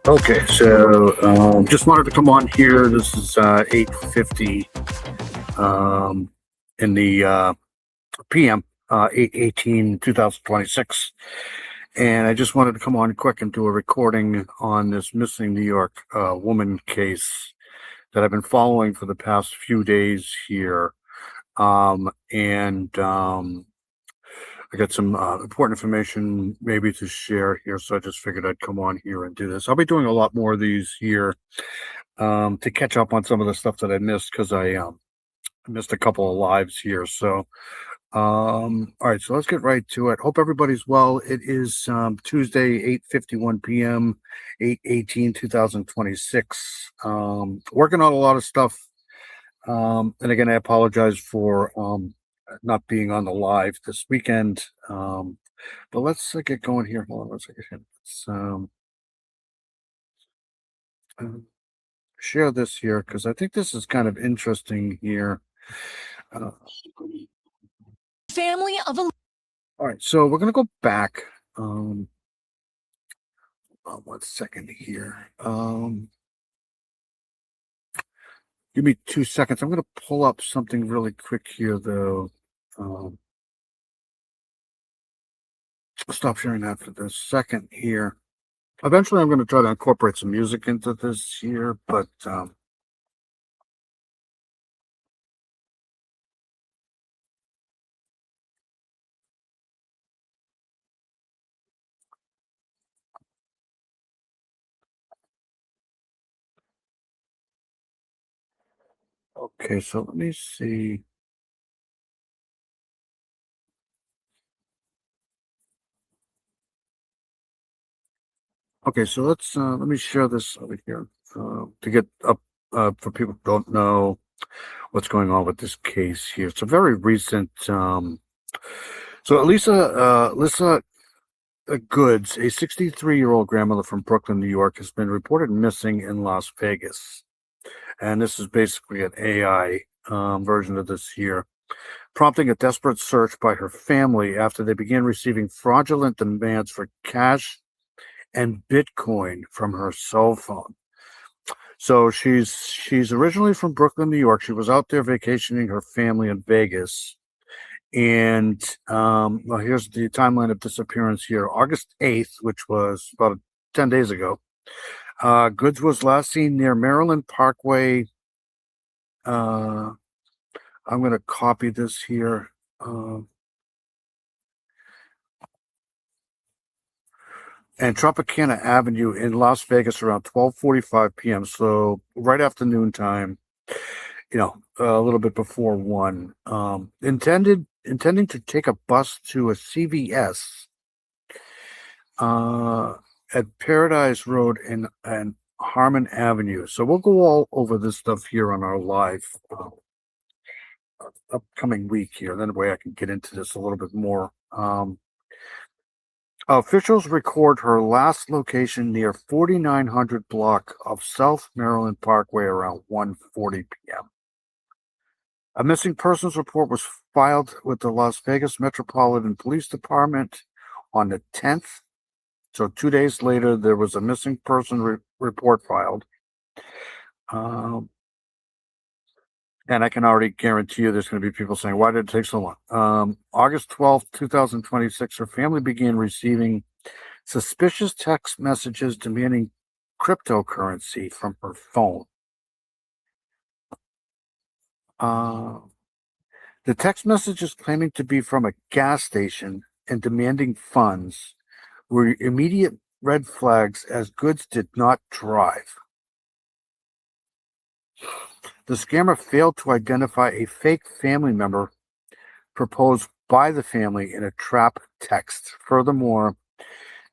Okay, so just wanted to come on here. This is 8:50 in the PM, 8/18/2026. And I just wanted to come on quick and do a recording on this missing New York woman case that I've been following for the past few days here. And I got some important information maybe to share here, so I just figured I'd come on here and do this. I'll be doing a lot more of these here to catch up on some of the stuff that I missed because I missed a couple of lives here. So, all right, so let's get right to it. Hope everybody's well. It is Tuesday, 8:51 p.m., 8/18/2026. Working on a lot of stuff. And again, I apologize for not being on the live this weekend. But let's get going here. Hold on one second. Let's share this here because I think this is kind of interesting here. Family of a. All right, so we're gonna go back. One second here. Give me 2 seconds. I'm gonna pull up something really quick here, though. Stop sharing that for the second here. Eventually, I'm going to try to incorporate some music into this here, but okay. So let me see. Okay, so let me share this over here to get up for people who don't know what's going on with this case here. It's a very recent. So Lisa Goods, a 63-year-old grandmother from Brooklyn, New York, has been reported missing in Las Vegas, and this is basically an AI version of this here, prompting a desperate search by her family after they began receiving fraudulent demands for cash and Bitcoin from her cell phone. So she's originally from Brooklyn, New York. She was out there vacationing her family in Vegas. And well, here's the timeline of disappearance here. August 8th, which was about 10 days ago. Goods was last seen near Maryland Parkway. I'm going to copy this here. And Tropicana Avenue in Las Vegas around 12:45 p.m. So right after noontime, a little bit before 1. Intending to take a bus to a CVS at Paradise Road and Harmon Avenue. So we'll go all over this stuff here on our live upcoming week here. Then way I can get into this a little bit more. Officials record her last location near 4900 block of South Maryland Parkway around 1:40 p.m. A missing persons report was filed with the Las Vegas Metropolitan Police Department on the 10th. So 2 days later, there was a missing person report filed. And I can already guarantee you there's going to be people saying, why did it take so long? August 12th, 2026, her family began receiving suspicious text messages demanding cryptocurrency from her phone. The text messages claiming to be from a gas station and demanding funds were immediate red flags as Goods did not drive. The scammer failed to identify a fake family member proposed by the family in a trap text. Furthermore,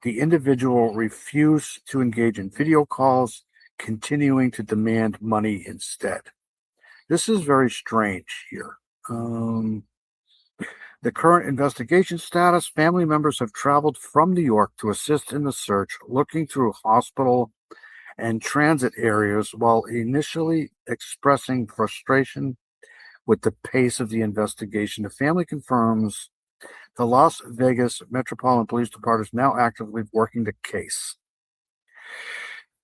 the individual refused to engage in video calls, continuing to demand money instead. This is very strange here. The current investigation status: family members have traveled from New York to assist in the search, looking through hospital and transit areas while initially expressing frustration with the pace of the investigation. The family confirms the Las Vegas Metropolitan Police Department is now actively working the case.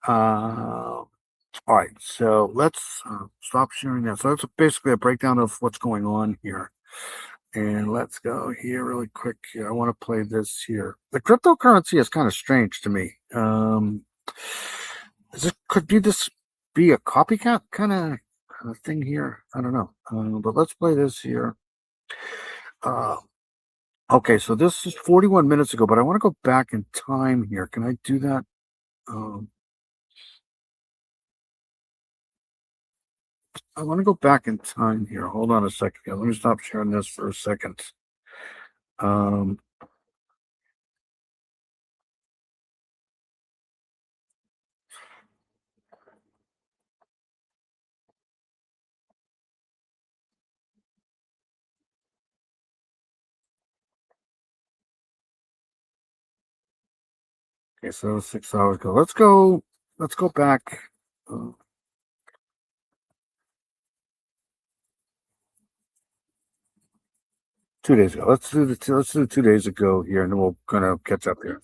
All right, so let's stop sharing that. So that's basically a breakdown of what's going on here. And let's go here really quick. Here, I want to play this here. The cryptocurrency is kind of strange to me. Could this be a copycat kind of thing here? I don't know. But let's play this here. Okay, so this is 41 minutes ago, but I want to go back in time here. Can I do that? I want to go back in time here. Hold on a second. Let me stop sharing this for a second. Okay, so 6 hours ago. Let's go back. 2 days ago. Let's do 2 days ago here, and then we'll kind of catch up here.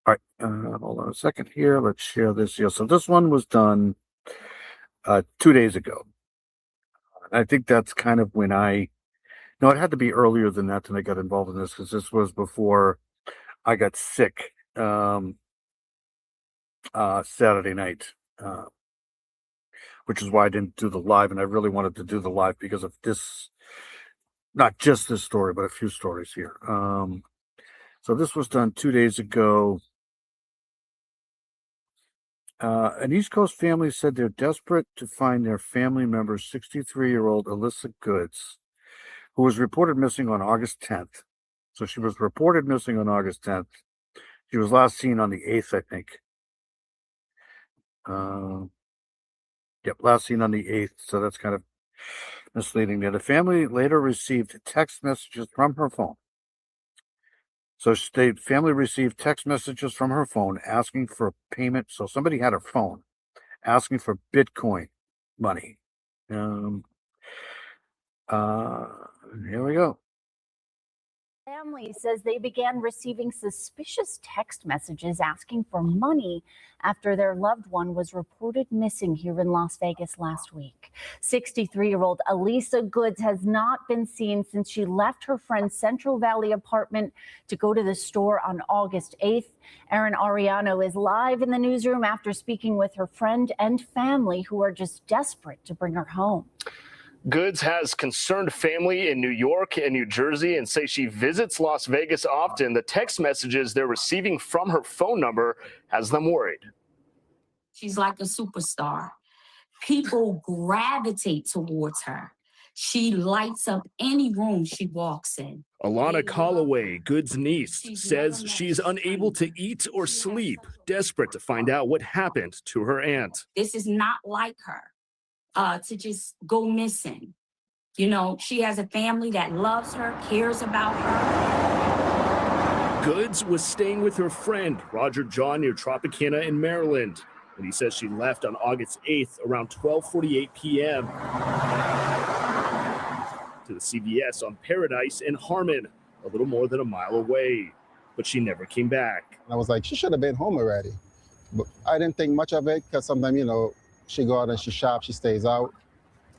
All right, hold on a second here. Let's share this here. So this one was done 2 days ago. I think that's kind of when no, it had to be earlier than that when I got involved in this, because this was before I got sick Saturday night, which is why I didn't do the live. And I really wanted to do the live because of this, not just this story, but a few stories here. So this was done 2 days ago. An East Coast family said they're desperate to find their family member, 63-year-old Alyssa Goods, who was reported missing on August 10th. So she was reported missing on August 10th. She was last seen on the 8th, I think. Yep, last seen on the 8th. So that's kind of misleading there. The family later received text messages from her phone. So the family received text messages from her phone asking for payment. So somebody had her phone asking for Bitcoin money. Here we go. Family says they began receiving suspicious text messages asking for money after their loved one was reported missing here in Las Vegas last week. 63-year-old Alyssa Goods has not been seen since she left her friend's Central Valley apartment to go to the store on August 8th. Erin Ariano is live in the newsroom after speaking with her friend and family who are just desperate to bring her home. Goods has concerned family in New York and New Jersey and say she visits Las Vegas often. The text messages they're receiving from her phone number has them worried. She's like a superstar. People gravitate towards her. She lights up any room she walks in. Alana Calloway, Goods' niece, says she's unable to eat or sleep, desperate to find out what happened to her aunt. This is not like her. To just go missing. You know, she has a family that loves her, cares about her. Goods was staying with her friend, Roger John, near Tropicana in Maryland. And he says she left on August 8th around 12:48 p.m. to the CVS on Paradise in Harmon, a little more than a mile away. But she never came back. I was like, she should have been home already. But I didn't think much of it because sometimes, you know, she go out and she shop, she stays out.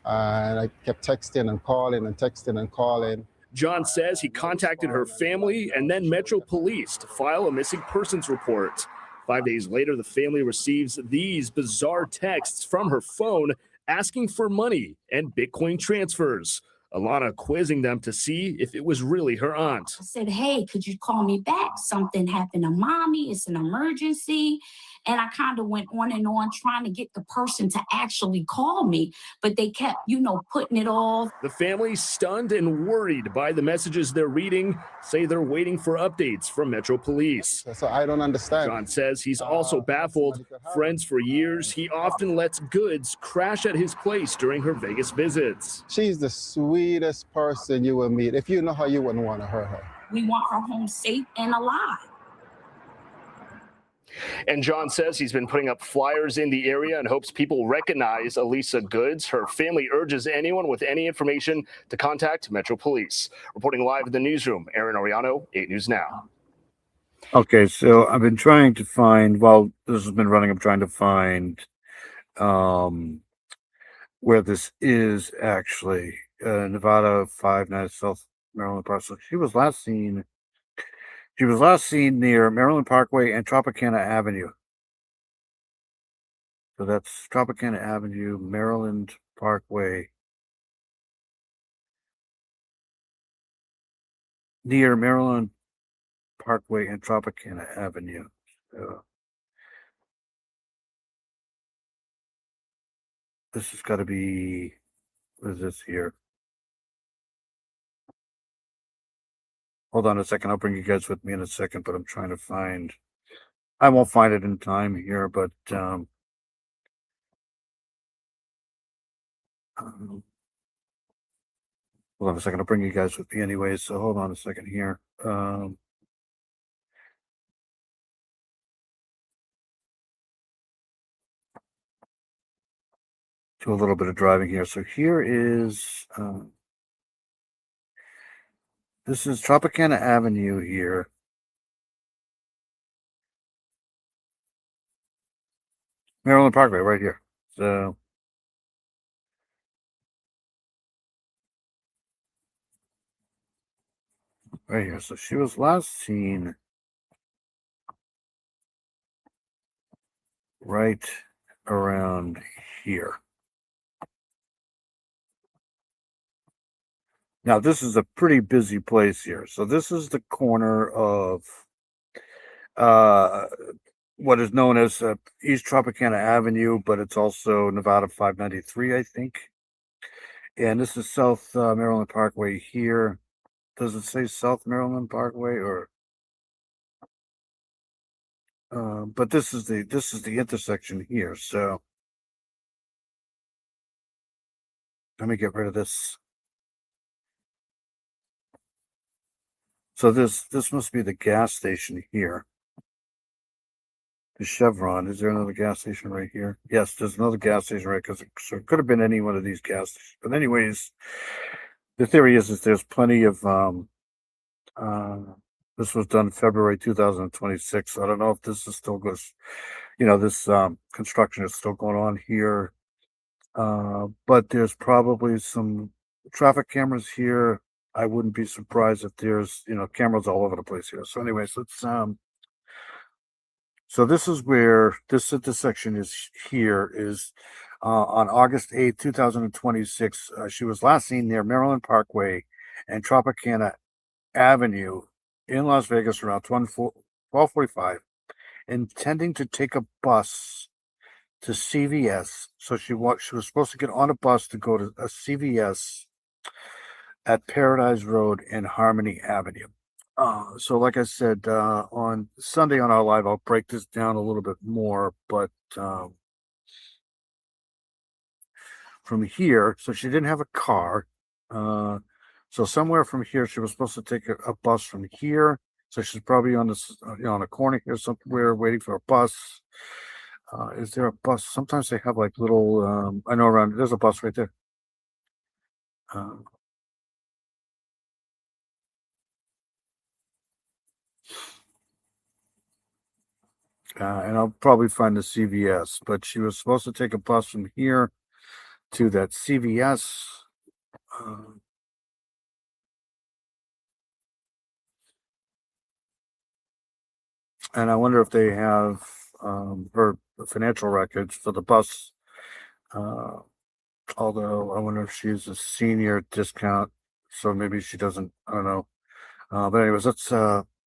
And I kept texting and calling and texting and calling. John says he contacted her family and then Metro Police to file a missing persons report. 5 days later, the family receives these bizarre texts from her phone asking for money and Bitcoin transfers. Alana quizzing them to see if it was really her aunt. I said, hey, could you call me back? Something happened to mommy. It's an emergency. And I kind of went on and on trying to get the person to actually call me, but they kept, putting it off. The family, stunned and worried by the messages they're reading, say they're waiting for updates from Metro Police. So I don't understand. John says he's also baffled. Friends for years, he often lets goods crash at his place during her Vegas visits. She's the sweetest person you will meet. If you know her, you wouldn't want to hurt her. We want her home safe and alive. And John says he's been putting up flyers in the area and hopes people recognize Elisa Goods. Her family urges anyone with any information to contact Metro Police. Reporting live in the newsroom, Aaron Oriano, 8 News Now. Okay, so I've been trying to find, while this has been running, I'm trying to find where this is actually. Nevada 59 South Maryland parcel. She was last seen near Maryland Parkway and Tropicana Avenue. So that's Tropicana Avenue, Maryland Parkway. Near Maryland Parkway and Tropicana Avenue. So this has got to be, what is this here? Hold on a second. I'll bring you guys with me in a second, but I'm trying to find, I won't find it in time here, but hold on a second. I'll bring you guys with me anyway. So hold on a second here. Do a little bit of driving here. So here is, this is Tropicana Avenue here. Maryland Parkway right here. So right here. So she was last seen right around here. Now, this is a pretty busy place here. So this is the corner of what is known as East Tropicana Avenue, but it's also Nevada 593, I think. And this is South Maryland Parkway here. Does it say South Maryland Parkway or? But this is the intersection here. So let me get rid of this. So this must be the gas station here. The Chevron. Is there another gas station right here? Yes, there's another gas station right, because so it could have been any one of these gas stations. But anyways, the theory is there's plenty of this was done February 2026. So I don't know if this is still goes, this construction is still going on here. But there's probably some traffic cameras here. I wouldn't be surprised if there's, cameras all over the place here. So anyways, let's, so this is where this intersection is here is, on August 8th, 2026. She was last seen near Maryland Parkway and Tropicana Avenue in Las Vegas around 12:45, intending to take a bus to CVS. So she was supposed to get on a bus to go to a CVS at Paradise Road and Harmony Avenue. So like I said, on Sunday on our live, I'll break this down a little bit more, but from here, so she didn't have a car. So somewhere from here, she was supposed to take a bus from here. So she's probably on this, on a corner here somewhere waiting for a bus. Is there a bus? Sometimes they have like little, I know around, there's a bus right there. And I'll probably find the CVS, but she was supposed to take a bus from here to that CVS. And I wonder if they have her financial records for the bus Although I wonder if she's a senior discount, so maybe she doesn't. I don't know. But anyways, let's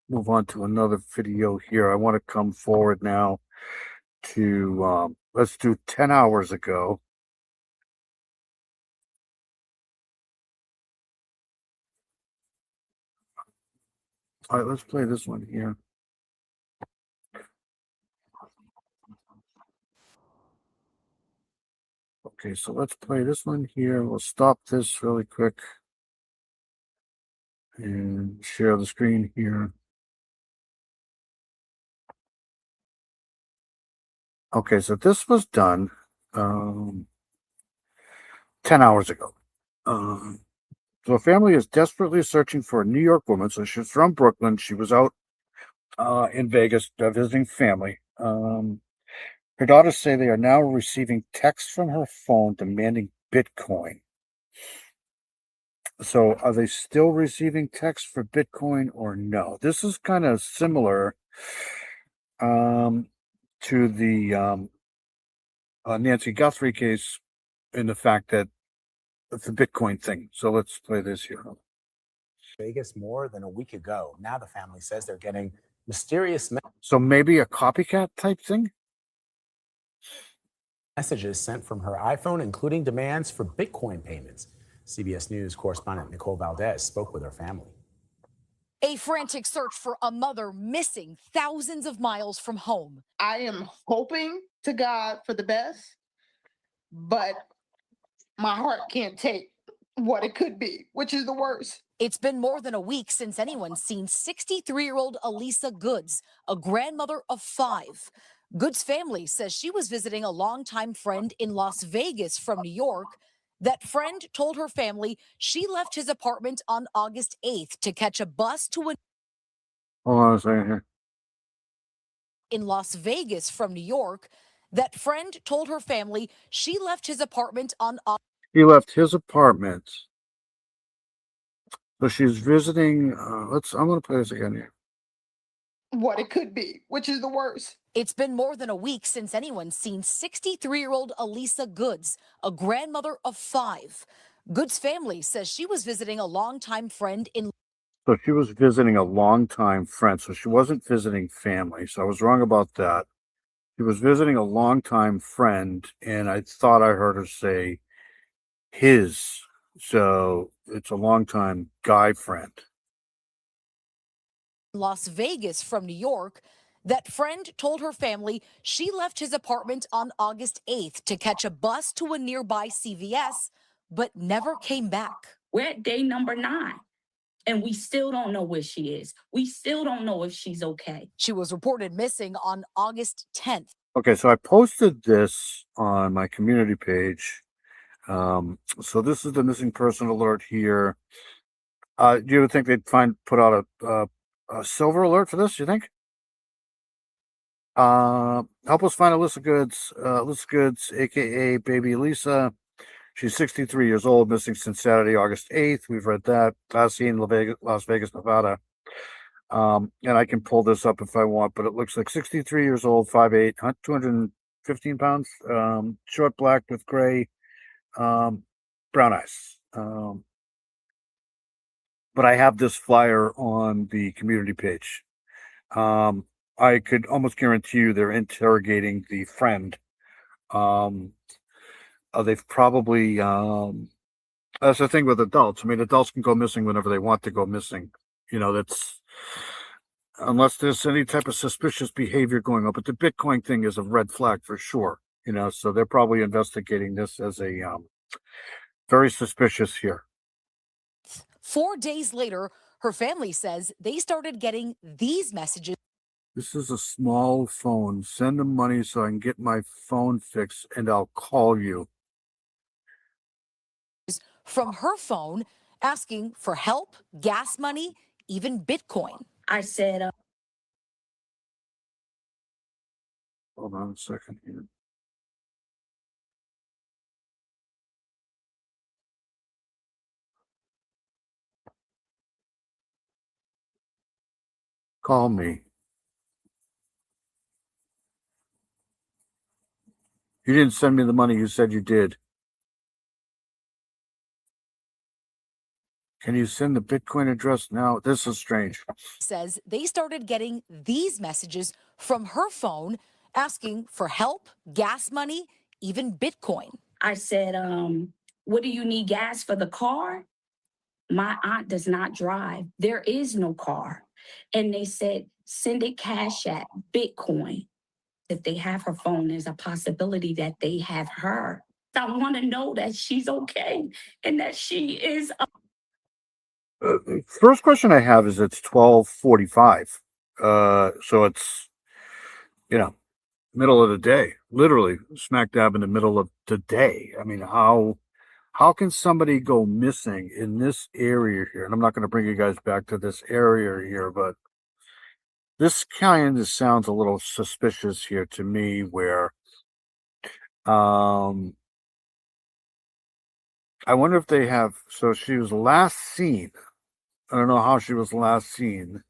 move on to another video here. I want to come forward now to let's do 10 hours ago. All right, let's play this one here. Okay, so let's play this one here. We'll stop this really quick and share the screen here. Okay, so this was done 10 hours ago. So a family is desperately searching for a New York woman. So she's from Brooklyn. She was out in Vegas visiting family. Her daughters say they are now receiving texts from her phone demanding Bitcoin. So are they still receiving texts for Bitcoin or no? This is kind of similar to the Nancy Guthrie case in the fact that it's a Bitcoin thing. So let's play this here. Vegas more than a week ago. Now the family says they're getting mysterious So maybe a copycat type thing? messages sent from her iPhone, including demands for Bitcoin payments. CBS News correspondent Nicole Valdez spoke with her family. A frantic search for a mother missing thousands of miles from home. I am hoping to God for the best, but my heart can't take what it could be, which is the worst. It's been more than a week since anyone's seen 63-year-old Elisa Goods, a grandmother of 5. Goods' family says she was visiting a longtime friend in Las Vegas from New York. That friend told her family she left his apartment on August 8th to catch a bus to a Hold on a second here. in Las Vegas from New York. That friend told her family she left his apartment on He left his apartment. So she's visiting. I'm going to play this again here. What it could be, which is the worst. It's been more than a week since anyone's seen 63-year-old Elisa Goods, a grandmother of 5. Goods' family says she was visiting a longtime friend in So she was visiting a longtime friend. So she wasn't visiting family. So I was wrong about that. She was visiting a longtime friend, and I thought I heard her say his. So it's a longtime guy friend. Las Vegas from New York. That friend told her family she left his apartment on August 8th to catch a bus to a nearby CVS, but never came back. We're at day number 9, and we still don't know where she is. We still don't know if she's okay. She was reported missing on August 10th. Okay, so I posted this on my community page. So this is the missing person alert here. Do you think they'd put out a silver alert for this? You think? Help us find Elisa Goods. Elisa Goods, aka Baby Lisa. She's 63 years old, missing since Saturday, August 8th. We've read that. Last seen in Las Vegas, Nevada. And I can pull this up if I want, but it looks like 63 years old, 5'8", 215 pounds, short black with gray, brown eyes. But I have this flyer on the community page. I could almost guarantee you they're interrogating the friend. They've probably, that's the thing with adults. I mean, adults can go missing whenever they want to go missing. You know, that's, unless there's any type of suspicious behavior going on. But the Bitcoin thing is a red flag for sure. You know, so they're probably investigating this as a very suspicious here. 4 days later, her family says they started getting these messages. This is a small phone. Send them money so I can get my phone fixed and I'll call you. From her phone asking for help, gas money, even Bitcoin. I said, Hold on a second here. Call me. You didn't send me the money you said you did. Can you send the Bitcoin address now? This is strange. Says they started getting these messages from her phone asking for help, gas money, even Bitcoin. I said, what do you need gas for the car? My aunt does not drive. There is no car. And they said, send it Cash App, Bitcoin. If they have her phone, there's a possibility that they have her. I want to know that she's okay and that she is. First question I have is it's 12:45. So it's, middle of the day, literally smack dab in the middle of the day. I mean, how can somebody go missing in this area here? And I'm not going to bring you guys back to this area here, but this kind of sounds a little suspicious here to me, where I wonder if they have, so she was last seen. I don't know how she was last seen.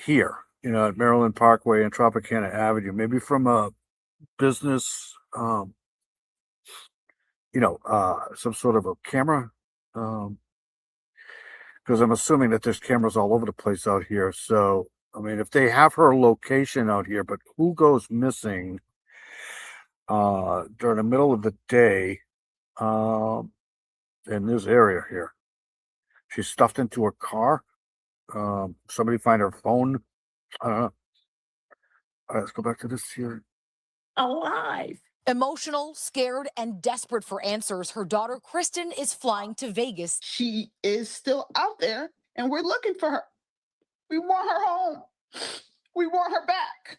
Here, at Maryland Parkway and Tropicana Avenue, maybe from a business, some sort of a camera, because I'm assuming that there's cameras all over the place out here. So, I mean, if they have her location out here, but who goes missing during the middle of the day in this area here? She's stuffed into her car. Somebody find her phone. I don't know. All right, let's go back to this here. Alive. Emotional, scared, and desperate for answers, her daughter Kristen is flying to Vegas. She is still out there, and we're looking for her. We want her home. We want her back.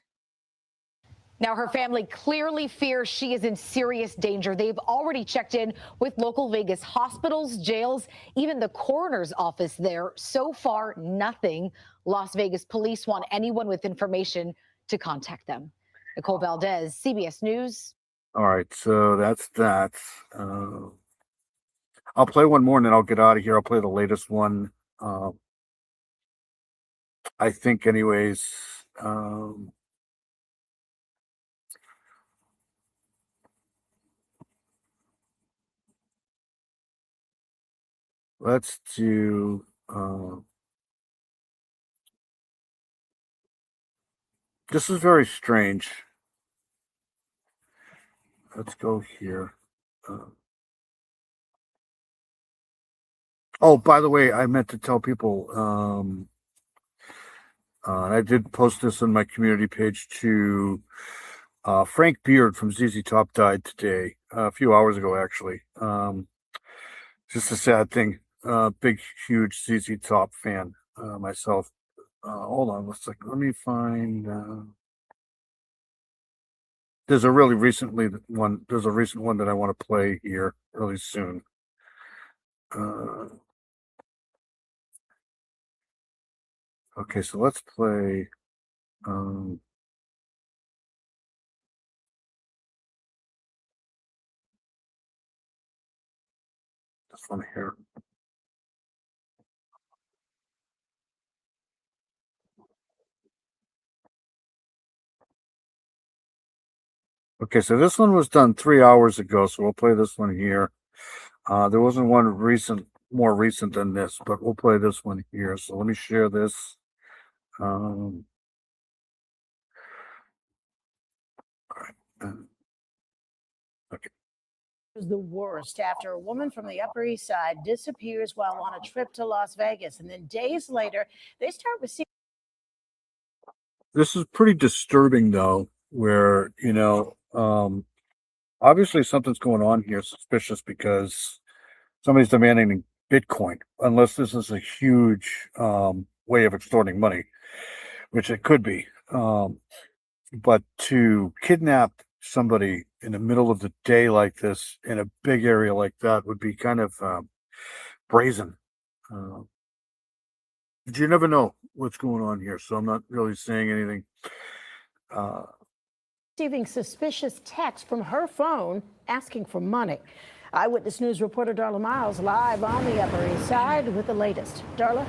Now, her family clearly fears she is in serious danger. They've already checked in with local Vegas hospitals, jails, even the coroner's office there. So far, nothing. Las Vegas police want anyone with information to contact them. Nicole Valdez, CBS News. All right, so that's that. I'll play one more and then I'll get out of here. I'll play the latest one. I think, anyways. Let's do. This is very strange. Let's go here. Oh, by the way, I meant to tell people, I did post this on my community page too. Frank Beard from ZZ Top died today, a few hours ago, actually. Just a sad thing. Big, huge ZZ Top fan myself. Hold on, let me find. There's a recent one that I want to play here really soon. Okay, so let's play. This one here. Okay, so this one was done 3 hours ago, so we'll play this one here. There wasn't one more recent than this, but we'll play this one here. So let me share this. All right. Okay. Was the worst after a woman from the Upper East Side disappears while on a trip to Las Vegas, and then days later they start receiving. This is pretty disturbing, though, where obviously something's going on here, suspicious, because somebody's demanding Bitcoin, unless this is a huge way of extorting money, which it could be. But to kidnap somebody in the middle of the day like this in a big area like that would be kind of brazen. But you never know what's going on here, so I'm not really saying anything. Receiving suspicious text from her phone asking for money. Eyewitness News reporter Darla Miles live on the Upper East Side with the latest. Darla?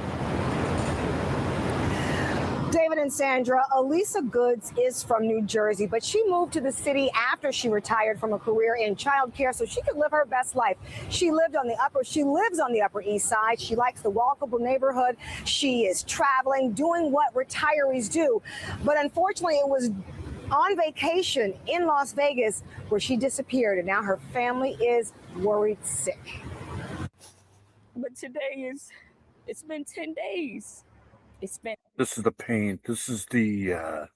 David and Sandra, Elisa Goods is from New Jersey, but she moved to the city after she retired from a career in childcare so she could live her best life. She lives on the Upper East Side. She likes the walkable neighborhood. She is traveling, doing what retirees do. But unfortunately, it was on vacation in Las Vegas where she disappeared, and now her family is worried sick. But today it's been 10 days. This is the pain. This is the,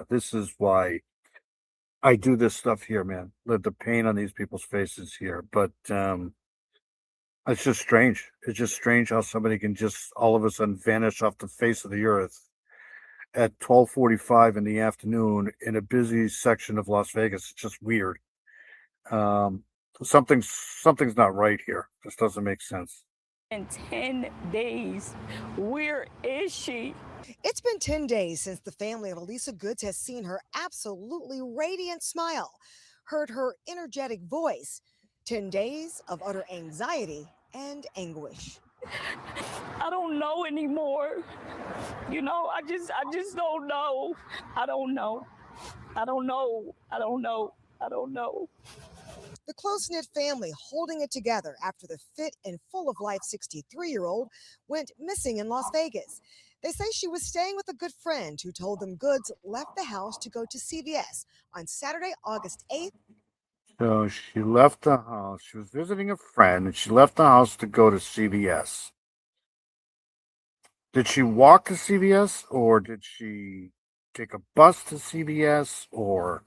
this is why I do this stuff here, man. The pain on these people's faces here. But it's just strange. It's just strange how somebody can just all of a sudden vanish off the face of the earth at 12:45 in the afternoon in a busy section of Las Vegas. It's just weird. Something's not right here. This doesn't make sense. In 10 days. Where is she? It's been 10 days since the family of Elisa Goods has seen her absolutely radiant smile, heard her energetic voice. 10 days of utter anxiety and anguish. I don't know anymore. I just don't know. I don't know. The close-knit family holding it together after the fit and full-of-life 63-year-old went missing in Las Vegas. They say she was staying with a good friend who told them Goods left the house to go to CVS on Saturday, August 8th. So she left the house. She was visiting a friend, and she left the house to go to CVS. Did she walk to CVS, or did she take a bus to CVS, or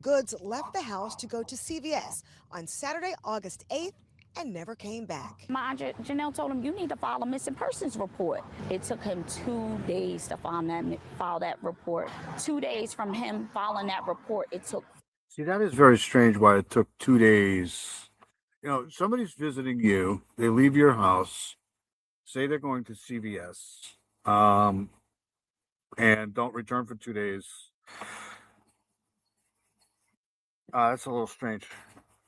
Goods left the house to go to CVS on Saturday, August 8th, and never came back. Janelle told him, you need to file a missing persons report. It took him 2 days to file that report. 2 days from him filing that report, it took. See, that is very strange why it took 2 days. Somebody's visiting you, they leave your house, say they're going to CVS, and don't return for 2 days. That's a little strange.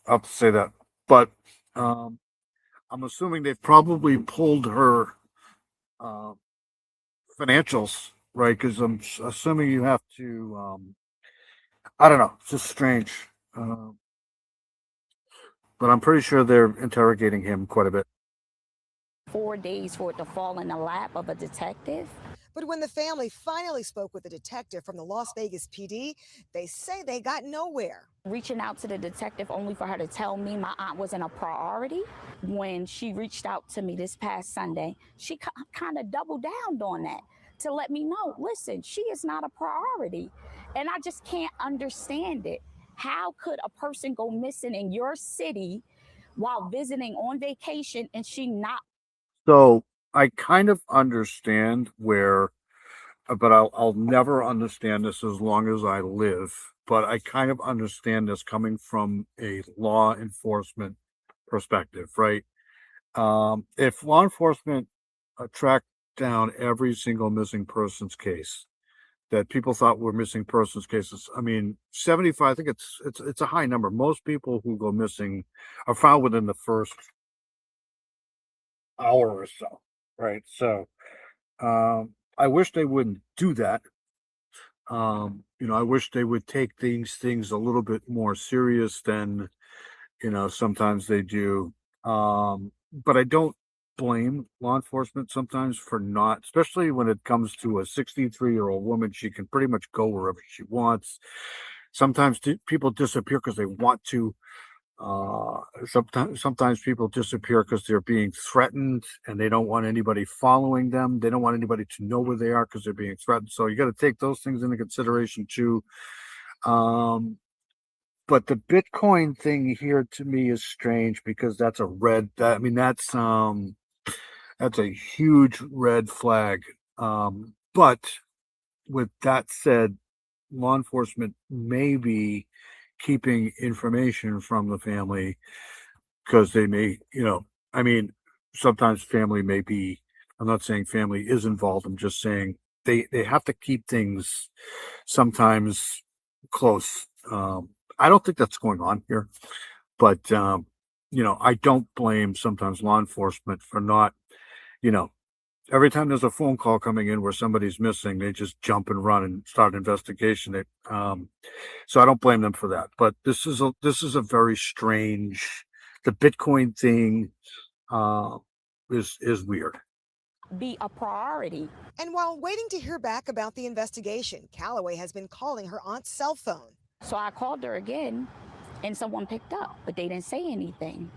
I'll have to say that. But I'm assuming they've probably pulled her financials, right? Because I'm assuming you have to, I don't know, it's just strange. But I'm pretty sure they're interrogating him quite a bit. 4 days for it to fall in the lap of a detective. But when the family finally spoke with a detective from the Las Vegas PD, they say they got nowhere. Reaching out to the detective only for her to tell me my aunt wasn't a priority. When she reached out to me this past Sunday, she kind of doubled down on that to let me know, listen, she is not a priority. And I just can't understand it. How could a person go missing in your city while visiting on vacation and she not? So I kind of understand where, but I'll never understand this as long as I live. But I kind of understand this coming from a law enforcement perspective, right? If law enforcement tracked down every single missing persons case that people thought were missing persons cases, 75, I think it's a high number. Most people who go missing are found within the first hour or so, right? So I wish they wouldn't do that. I wish they would take these things a little bit more serious than, sometimes they do. But I don't blame law enforcement sometimes for not, especially when it comes to a 63-year-old woman. She can pretty much go wherever she wants. Sometimes people disappear because they want to. Sometimes people disappear because they're being threatened and they don't want anybody following them. They don't want anybody to know where they are because they're being threatened. So you got to take those things into consideration too. But the Bitcoin thing here to me is strange because that's that's a huge red flag. But with that said, law enforcement may be keeping information from the family because they may, sometimes family may be, I'm not saying family is involved. I'm just saying they have to keep things sometimes close. I don't think that's going on here, but, I don't blame sometimes law enforcement for not, Every time there's a phone call coming in where somebody's missing, they just jump and run and start an investigation. So I don't blame them for that. But this is a very strange. The Bitcoin thing is weird. Be a priority. And while waiting to hear back about the investigation, Calloway has been calling her aunt's cell phone. So I called her again and someone picked up, but they didn't say anything.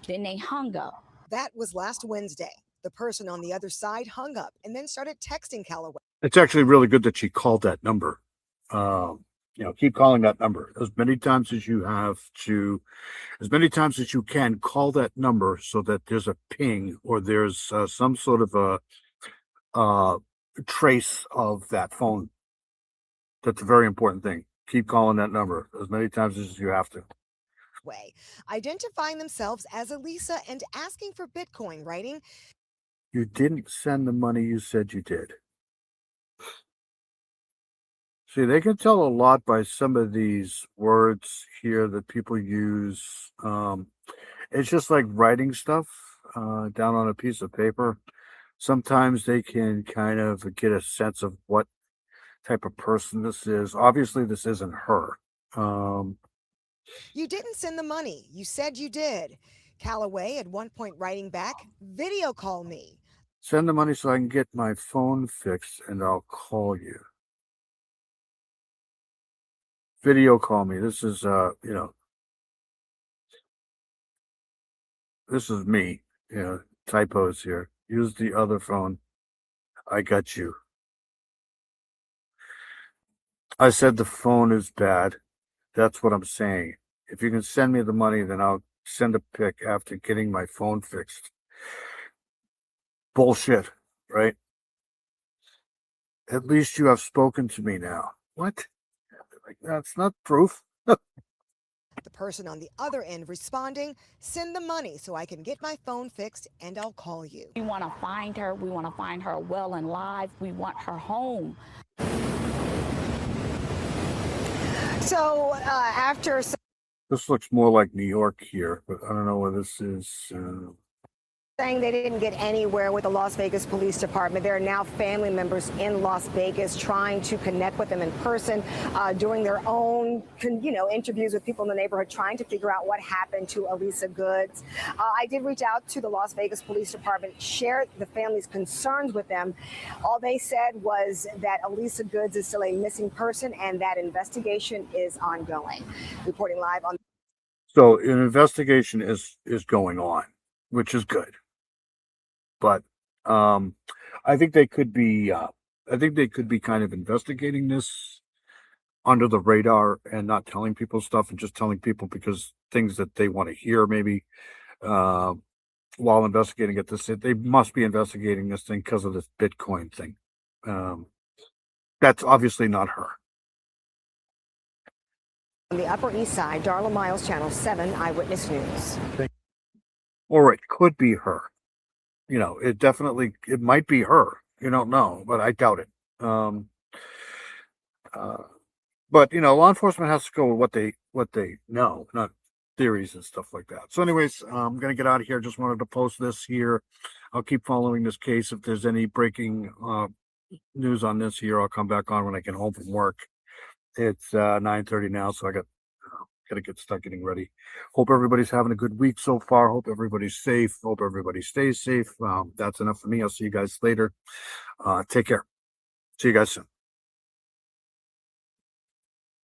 Then they hung up. That was last Wednesday. The person on the other side hung up and then started texting Calloway. It's actually really good that she called that number. Keep calling that number as many times as you can. Call that number so that there's a ping or there's some sort of a trace of that phone. That's a very important thing. Keep calling that number as many times as you have to. Identifying themselves as Elisa and asking for Bitcoin, writing, "You didn't send the money you said you did." See, they can tell a lot by some of these words here that people use. It's just like writing stuff down on a piece of paper. Sometimes they can kind of get a sense of what type of person this is. Obviously, this isn't her. "You didn't send the money. You said you did." Calloway at one point writing back, "Video call me." Send the money so I can get my phone fixed and I'll call you. Video call me. This is, this is me. Typos here. Use the other phone. I got you. I said the phone is bad. That's what I'm saying. If you can send me the money, then I'll send a pic after getting my phone fixed. Bullshit, right? At least you have spoken to me now. What? Like, that's not proof. The person on the other end responding, "Send the money so I can get my phone fixed and I'll call you." We want to find her. We want to find her well and live. We want her home. So after This looks more like New York here, but I don't know where this is. saying they didn't get anywhere with the Las Vegas Police Department, there are now family members in Las Vegas trying to connect with them in person, doing their own, interviews with people in the neighborhood, trying to figure out what happened to Elisa Goods. I did reach out to the Las Vegas Police Department, share the family's concerns with them. All they said was that Elisa Goods is still a missing person and that investigation is ongoing. Reporting live on. So an investigation is going on, which is good. But I think they could be kind of investigating this under the radar and not telling people stuff and just telling people because things that they want to hear maybe while investigating it. They must be investigating this thing because of this Bitcoin thing. That's obviously not her. On the Upper East Side, Darla Miles, Channel 7 Eyewitness News. Or it could be her. It might be her. You don't know, but I doubt it. But law enforcement has to go with what they know, not theories and stuff like that. So anyways, I'm going to get out of here. Just wanted to post this here. I'll keep following this case. If there's any breaking news on this here, I'll come back on when I get home from work. It's 9:30 now, so I got to get stuck getting ready. Hope everybody's having a good week so far. Hope everybody's safe. Hope everybody stays safe. That's enough for me. I'll see you guys later. Take care. See you guys soon.